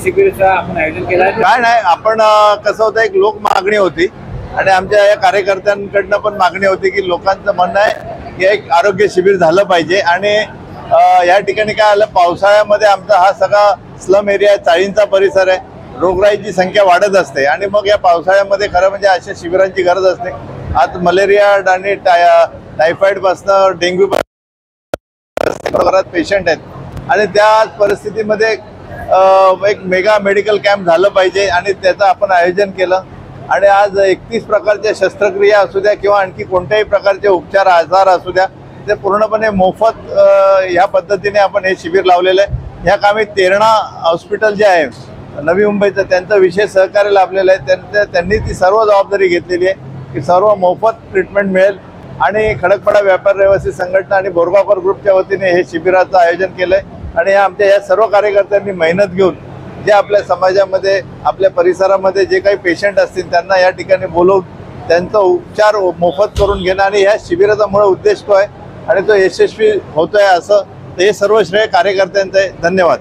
शिबिराचं आपण आयोजन केलं आहे? काय नाही, आपण कसं होतं, एक लोक मागणी होती आणि आमच्या या कार्यकर्त्यांकडनं पण मागणी होती की लोकांचं म्हणणं आहे की एक आरोग्य शिबिर झालं पाहिजे. आणि या ठिकाणी काय आलं, पावसाळ्यामध्ये आमचा हा सगळा स्लम एरिया, चाळींचा परिसर आहे, रोगराईची संख्या वाढत असते आणि मग या पावसाळ्यामध्ये खरं म्हणजे अशा शिबिरांची गरज असते. आज मलेरिया आणि टायफॉइड पासून डेंग्यू प्रकारात पेशंट आहेत आणि त्या परिस्थितीमध्ये एक मेगा मेडिकल कॅम्प झालं पाहिजे आणि त्याचं आपण आयोजन केलं. आणि आज 31 प्रकारच्या शस्त्रक्रिया असू द्या किंवा आणखी कोणत्याही प्रकारचे उपचार आजार असू द्या, ते पूर्णपणे मोफत ह्या पद्धतीने आपण हे शिबिर लावलेलं आहे. ह्या कामी तेरणा हॉस्पिटल जे आहे नवी मुंबईचं, त्यांचं विशेष सहकार्य लाभलेलं आहे. त्यांनी ती सर्व जबाबदारी घेतलेली आहे की सर्व मोफत ट्रीटमेंट मिळेल. आणि खडकपाडा व्यापार रहिवासी संघटना आणि बोरगावकर ग्रुपच्या वतीने हे शिबिराचं आयोजन केलं आहे. आणि आमच्या या सर्व कार्यकर्त्यांनी मेहनत घेऊन जे आपल्या समाजामध्ये, आपल्या परिसरामध्ये जे काही पेशंट असतील त्यांना या ठिकाणी बोलवून त्यांचा उपचार मोफत करून घेणं आणि ह्या शिबिराचा मूळ उद्देश तो आहे आणि तो यशस्वी होतोय असं. हे सर्व श्रेय कार्यकर्त्यांचं आहे. धन्यवाद.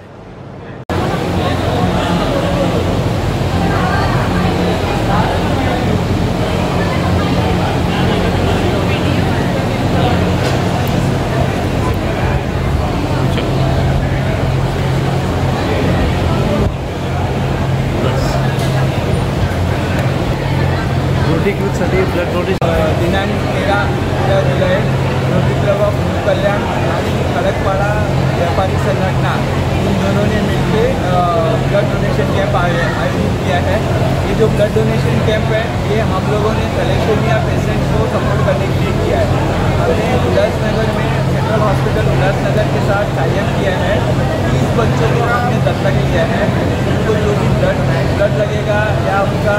ब्लड डोनेशन दिनांक 13 जुलै रोटरी क्लब ऑफ कल्याण आणि खड़कपाड़ा व्यापारी संगठना इन दोनों ने मिलकर ब्लड डोनेशन कैंप आयोजित किया है। ये जो ब्लड डोनेशन कैंप है ये हम लोगों ने थैलेसेमिया पेशेंट्स को सपोर्ट करने के लिए किया है। हमने उल्लासनगर में सेंट्रल हॉस्पिटल उल्लासनगर के साथ टाई अप किया है। 30 बच्चों को हमने दत्तक लिया है। उनको जो भी ब्लड लगेगा या उनका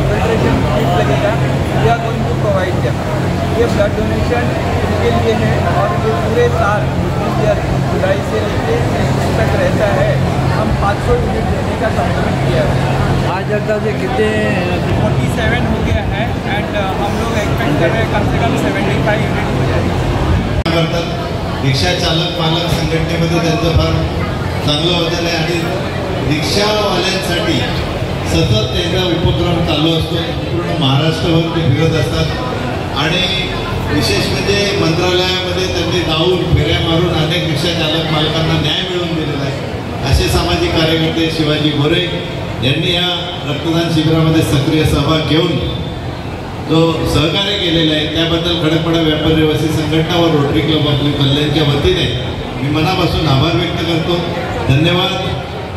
फिल्ट्रेशन किट लगेगा या कोई उनको प्रोवाइड किया। ये ब्लड डोनेशन इनके लिए है और ये पूरे साल जुलाई से लेकर तक रहता है। हम 500 यूनिट देने का कमिटमेंट किया है। आज अंदाजे कितने 47 हो गया है एंड हम लोग एक्सपेक्ट कर रहे हैं कम से कम 75 यूनिट हो जाएगी। रिक्षा चालक मालक संघटनेमध्ये त्यांचं फार चांगलं वजन आहे आणि रिक्षावाल्यांसाठी सतत त्यांचा उपक्रम चालू असतो. पूर्ण महाराष्ट्रभर ते फिरत असतात आणि विशेष म्हणजे मंत्रालयामध्ये त्यांनी जाऊन फेऱ्या मारून अनेक रिक्षा चालक मालकांना न्याय मिळवून दिलेला आहे. असे सामाजिक कार्यकर्ते शिवाजी गोरे यांनी या रक्तदान शिबिरामध्ये सक्रिय सहभाग घेऊन जो सहकार्य केलेला आहे त्याबद्दल खडकपाडा व्यापार रहिवासी संघटना व रोटरी क्लब ऑफ कल्याणच्या वतीने मी मनापासून आभार व्यक्त करतो. धन्यवाद.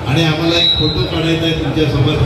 आणि आम्हाला एक फोटो काढायचा आहे तुमच्यासोबत.